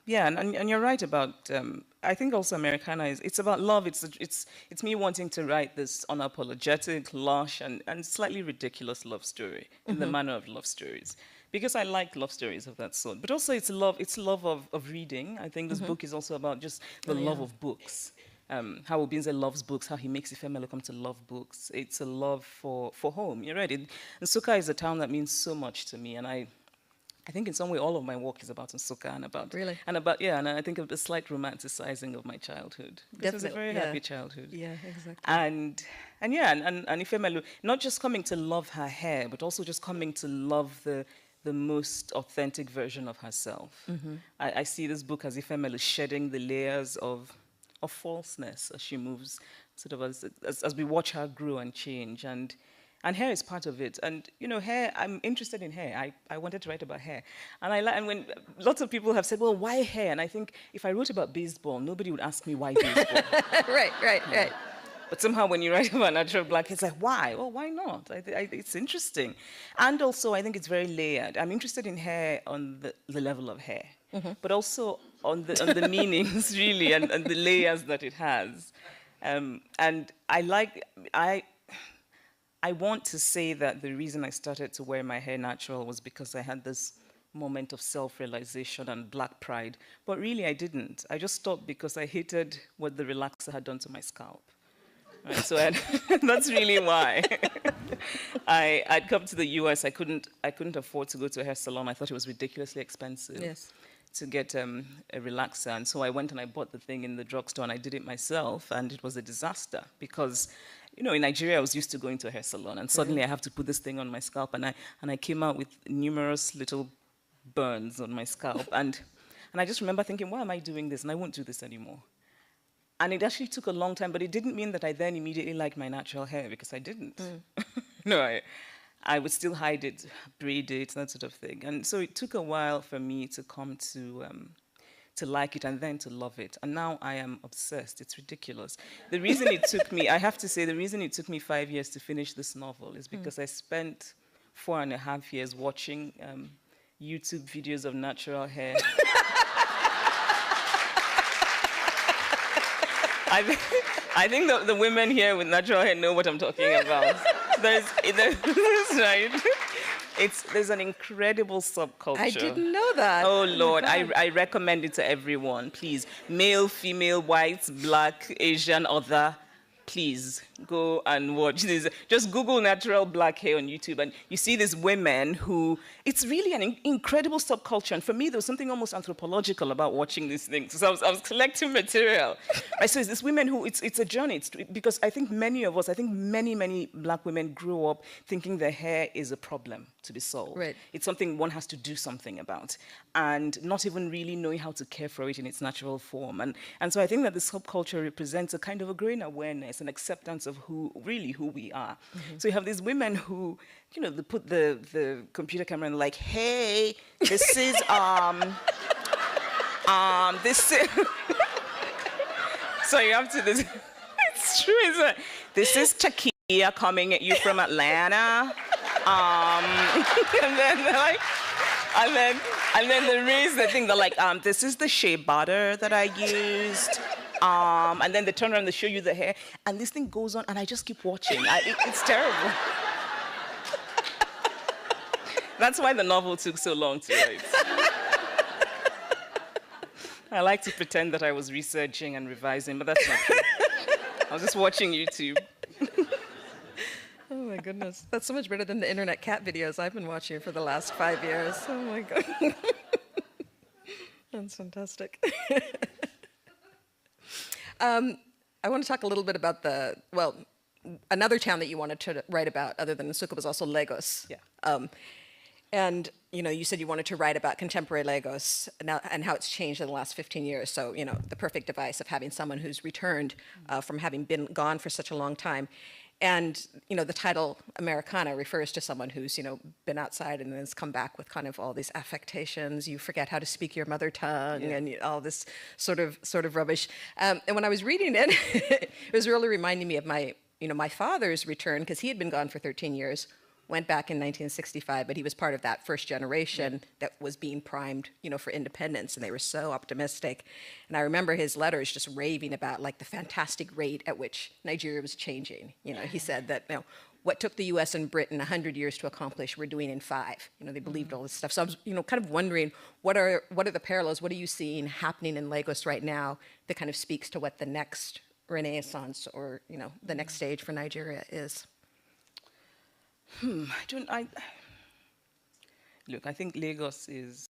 Yeah, and you're right about. I think also Americana is it's about love. It's me wanting to write this unapologetic, lush, and slightly ridiculous love story in the manner of love stories, because I like love stories of that sort. But also it's love. It's love of reading. I think this book is also about just the Oh love yeah. of books. How Obinze loves books, how he makes Ifemelo come to love books. It's a love for home. You're right. Nsukka is a town that means so much to me, and I think in some way all of my work is about Nsukka Really? and about yeah, and I think of the slight romanticizing of my childhood. This was a Definitely. very Yeah. happy childhood. Yeah. Exactly. And yeah, and Ifemelu, not just coming to love her hair, but also just coming to love the most authentic version of herself. I see this book as Ifemelu shedding the layers of falseness as she moves, sort of as we watch her grow and change. And hair is part of it. And you know, hair, I'm interested in hair. I wanted to write about hair. And when lots of people have said, well, why hair? And I think if I wrote about baseball, nobody would ask me why baseball. Right. Right. Right. But somehow when you write about natural black, it's like, why? Well, why not? It's interesting. And also, I think it's very layered. I'm interested in hair on the level of hair, but also on the meanings, really, and the layers that it has. And I want to say that the reason I started to wear my hair natural was because I had this moment of self-realization and black pride. But really, I didn't. I just stopped because I hated what the relaxer had done to my scalp. Right, so that's really why. I'd come to the US. I couldn't afford to go to a hair salon. I thought it was ridiculously expensive Yes. to get a relaxer. And so I went and I bought the thing in the drugstore and I did it myself. And it was a disaster because, you know, in Nigeria, I was used to going to a hair salon. And suddenly I have to put this thing on my scalp. And I came out with numerous little burns on my scalp. And I just remember thinking, why am I doing this? And I won't do this anymore. And it actually took a long time, but it didn't mean that I then immediately liked my natural hair, because I didn't. No, I would still hide it, braid it, that sort of thing. And so it took a while for me to come to like it and then to love it. And now I am obsessed. It's ridiculous. The reason it took me, I have to say, the reason it took me 5 years to finish this novel is because I spent 4.5 years watching YouTube videos of natural hair. I think the women here with natural hair know what I'm talking about. There's right. There's an incredible subculture. I didn't know that. Oh Oh Lord, my God. I recommend it to everyone. Please, male, female, white, black, Asian, other. Please go and watch this. Just Google natural black hair on YouTube, and you see these women who, it's really an incredible subculture. And for me, there was something almost anthropological about watching these things. So I was collecting material. So it's these women who, it's a journey. Because I think many of us, I think many black women grew up thinking their hair is a problem to be solved. Right. It's something one has to do something about, and not even really knowing how to care for it in its natural form. And so I think that the subculture represents a kind of a growing awareness and acceptance of who we are. So you have these women who, you know, they put the computer camera and like, hey, this is this is so you have to this it's true, isn't it? This is Takia coming at you from Atlanta. And then they're like, and then they raise the thing. They're like, this is the shea butter that I used. And then they turn around and they show you the hair, and this thing goes on, and I just keep watching. It's terrible. That's why the novel took so long to write. I like to pretend that I was researching and revising, but that's not true. I was just watching YouTube. Oh my goodness. That's so much better than the internet cat videos I've been watching for the last 5 years. Oh my God. That's fantastic. I want to talk a little bit about another town that you wanted to write about other than Nsukka was also Lagos. Yeah. And you know, you said you wanted to write about contemporary Lagos and how it's changed in the last 15 years. So, you know, the perfect device of having someone who's returned from having been gone for such a long time. And, you know, the title Americana refers to someone who's, you know, been outside and then has come back with kind of all these affectations. You forget how to speak your mother tongue and all this sort of rubbish. And when I was reading it, it was really reminding me of my father's return, because he had been gone for 13 years, went back in 1965, but he was part of that first generation that was being primed, for independence, and they were so optimistic. And I remember his letters just raving about like the fantastic rate at which Nigeria was changing. He said that, what took the U.S. and Britain 100 years to accomplish, we're doing in 5. They believed all this stuff. So I was, kind of wondering, what are the parallels? What are you seeing happening in Lagos right now that kind of speaks to what the next Renaissance or, the next stage for Nigeria is? Look, I think Lagos is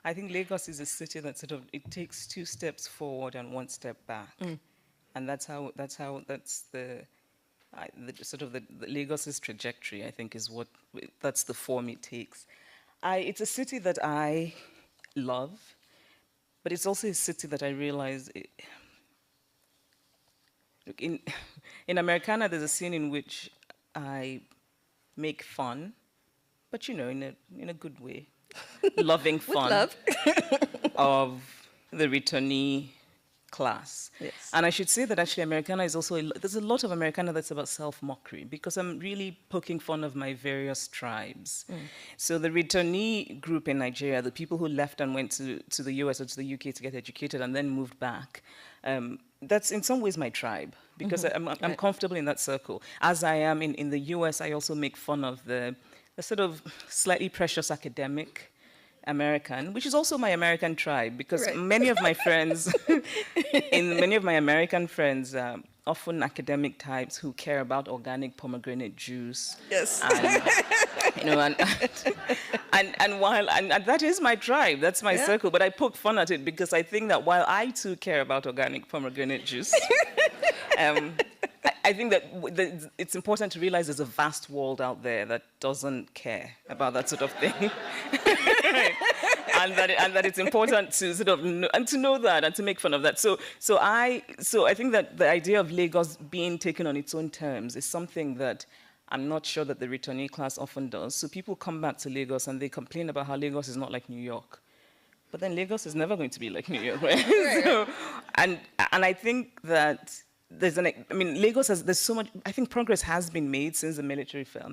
a city that sort of, it takes 2 steps forward and 1 step back. And that's the sort of the Lagos's trajectory, I think, is that's the form it takes. It's a city that I love, but it's also a city that I realize, look, in Americana, there's a scene in which I make fun, but in a good way, loving fun. With love. Of the returnee class. Yes. And I should say that actually Americana is also, there's a lot of Americana that's about self-mockery, because I'm really poking fun of my various tribes. So the returnee group in Nigeria, the people who left and went to the US or to the UK to get educated and then moved back, that's in some ways my tribe, because I'm comfortable in that circle. As I am in the US, I also make fun of the sort of slightly precious academic American, which is also my American tribe, because many of my friends, many of my American friends, often academic types who care about organic pomegranate juice. Yes. And that is my tribe, that's my circle, but I poke fun at it because I think that while I too care about organic pomegranate juice, I think that it's important to realize there's a vast world out there that doesn't care about that sort of thing. and that it's important to sort of know that and to make fun of that. So I think that the idea of Lagos being taken on its own terms is something that I'm not sure that the returnee class often does. So people come back to Lagos and they complain about how Lagos is not like New York. But then Lagos is never going to be like New York, right? So, and I think that Lagos there's so much, I think progress has been made since the military fell.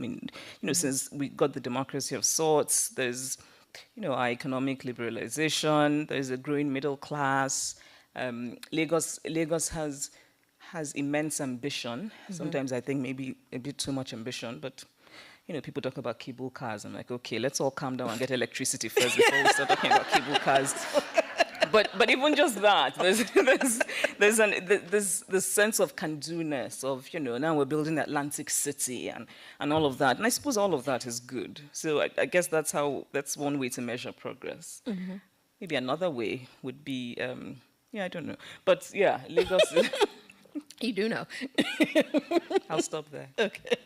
Since we got the democracy of sorts, there's, our economic liberalization, there's a growing middle class. Lagos has immense ambition. Sometimes I think maybe a bit too much ambition, but people talk about cable cars. I'm like, okay, let's all calm down and get electricity first before we start talking about cable cars. But even just that, there's this sense of can-do-ness of, now we're building Atlantic City and all of that. And I suppose all of that is good. So I guess that's one way to measure progress. Maybe another way would be, I don't know. But yeah, Lagos. You do know. I'll stop there. Okay.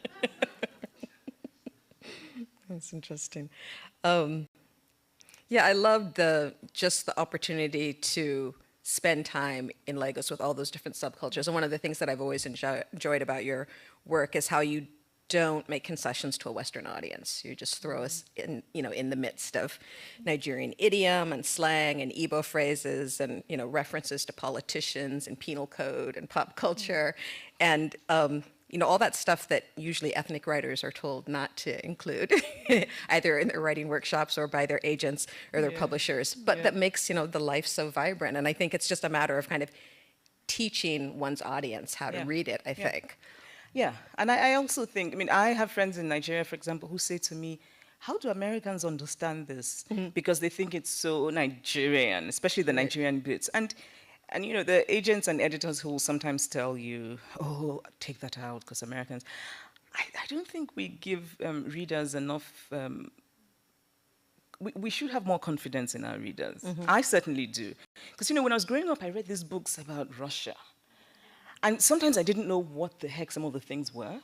That's interesting. I loved just the opportunity to spend time in Lagos with all those different subcultures. And one of the things that I've always enjoyed about your work is how you don't make concessions to a Western audience. You just throw us in, in the midst of Nigerian idiom and slang and Igbo phrases and, references to politicians and penal code and pop culture and, all that stuff that usually ethnic writers are told not to include, either in their writing workshops or by their agents or their publishers, but that makes, the life so vibrant. And I think it's just a matter of kind of teaching one's audience how to read it, I think. Yeah, and I also think, I have friends in Nigeria, for example, who say to me, how do Americans understand this? Because they think it's so Nigerian, especially the Nigerian bits. And the agents and editors who will sometimes tell you, oh, take that out, because Americans... I don't think we give readers enough... We should have more confidence in our readers. I certainly do. Because, when I was growing up, I read these books about Russia. And sometimes I didn't know what the heck some of the things were.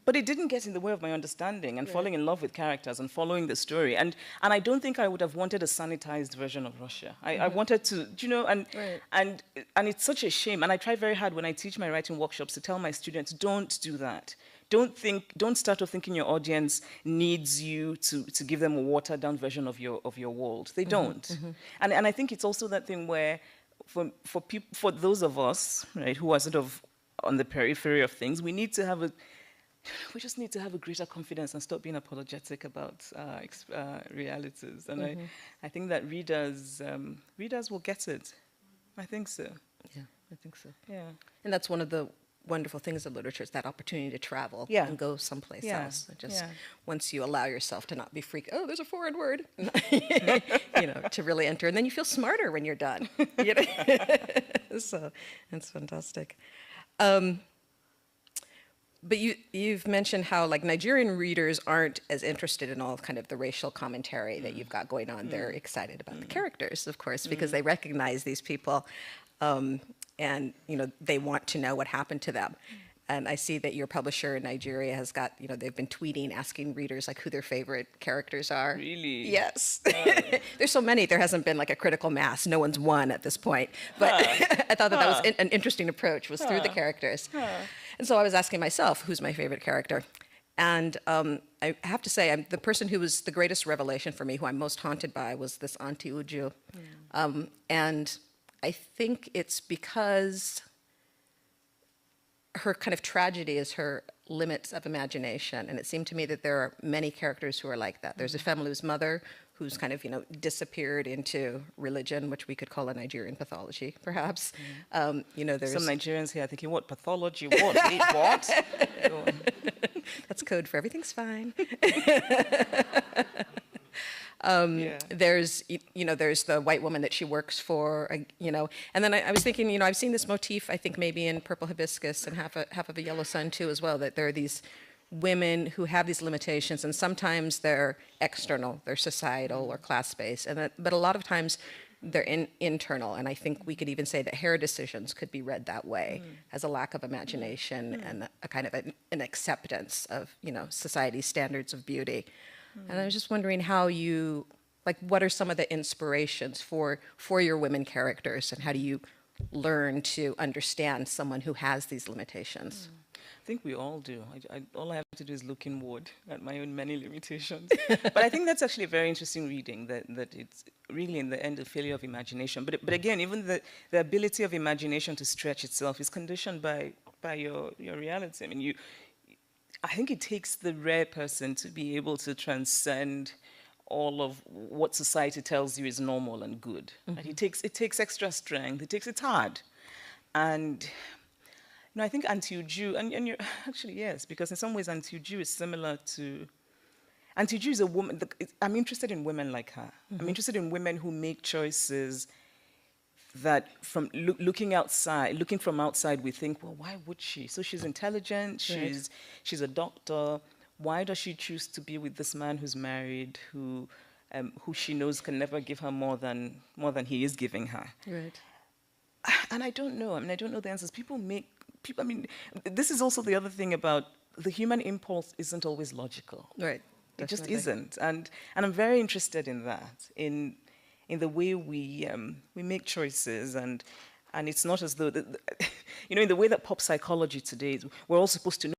But it didn't get in the way of my understanding and falling in love with characters and following the story. And I don't think I would have wanted a sanitized version of Russia. I wanted to, and it's such a shame. And I try very hard when I teach my writing workshops to tell my students, don't do that. Don't start off thinking your audience needs you to give them a watered down version of your world. They don't. And I think it's also that thing where for those of us, right, who are sort of on the periphery of things, we need to have we just need to have a greater confidence and stop being apologetic about realities. And I think that readers will get it. I think so. Yeah, I think so. Yeah. And that's one of the wonderful things of literature is that opportunity to travel Yeah. and go someplace Yeah. else. Just Yeah. once you allow yourself to not be freaked, oh, there's a foreign word, to really enter, and then you feel smarter when you're done. So it's fantastic. But you've mentioned how like Nigerian readers aren't as interested in all kind of the racial commentary that you've got going on. They're excited about the characters, of course, because they recognize these people, and they want to know what happened to them. And I see that your publisher in Nigeria has got, they've been tweeting, asking readers like who their favorite characters are. Really? Yes. There's so many, there hasn't been like a critical mass. No one's won at this point. But I thought that was an interesting approach, was through the characters. And so I was asking myself, who's my favorite character? And I have to say, the person who was the greatest revelation for me, who I'm most haunted by, was this Auntie Uju. And I think it's because her kind of tragedy is her limits of imagination. And it seemed to me that there are many characters who are like that. There's a Femulu's mother who's kind of, disappeared into religion, which we could call a Nigerian pathology, perhaps. There's Some Nigerians here are thinking, what, pathology? What? Wait, what? That's code for everything's fine. Yeah. There's the white woman that she works for, and then I was thinking, I've seen this motif, I think maybe in Purple Hibiscus and half of a Yellow Sun too as well, that there are these women who have these limitations, and sometimes they're external, they're societal or class-based, but a lot of times they're internal, and I think we could even say that hair decisions could be read that way, as a lack of imagination and a kind of an acceptance of, society's standards of beauty. And I was just wondering how what are some of the inspirations for your women characters, and how do you learn to understand someone who has these limitations? I think we all do. All I have to do is look inward at my own many limitations. But I think that's actually a very interesting reading, that it's really in the end a failure of imagination. But again, even the ability of imagination to stretch itself is conditioned by your reality. I mean, I think it takes the rare person to be able to transcend all of what society tells you is normal and good. And it takes extra strength. It's hard. And I think Auntie Uju, and you're actually, yes, because in some ways Auntie Uju is similar to, Auntie Uju is a woman, I'm interested in women like her. I'm interested in women who make choices that from looking from outside, we think, well, why would she? So she's intelligent, she's a doctor. Why does she choose to be with this man who's married, who she knows can never give her more than he is giving her? Right. And I don't know. I mean, I don't know the answers. I mean, this is also the other thing about the human impulse isn't always logical. Right. It just isn't. And I'm very interested in that, in the way we make choices, and it's not as though, in the way that pop psychology today is, we're all supposed to know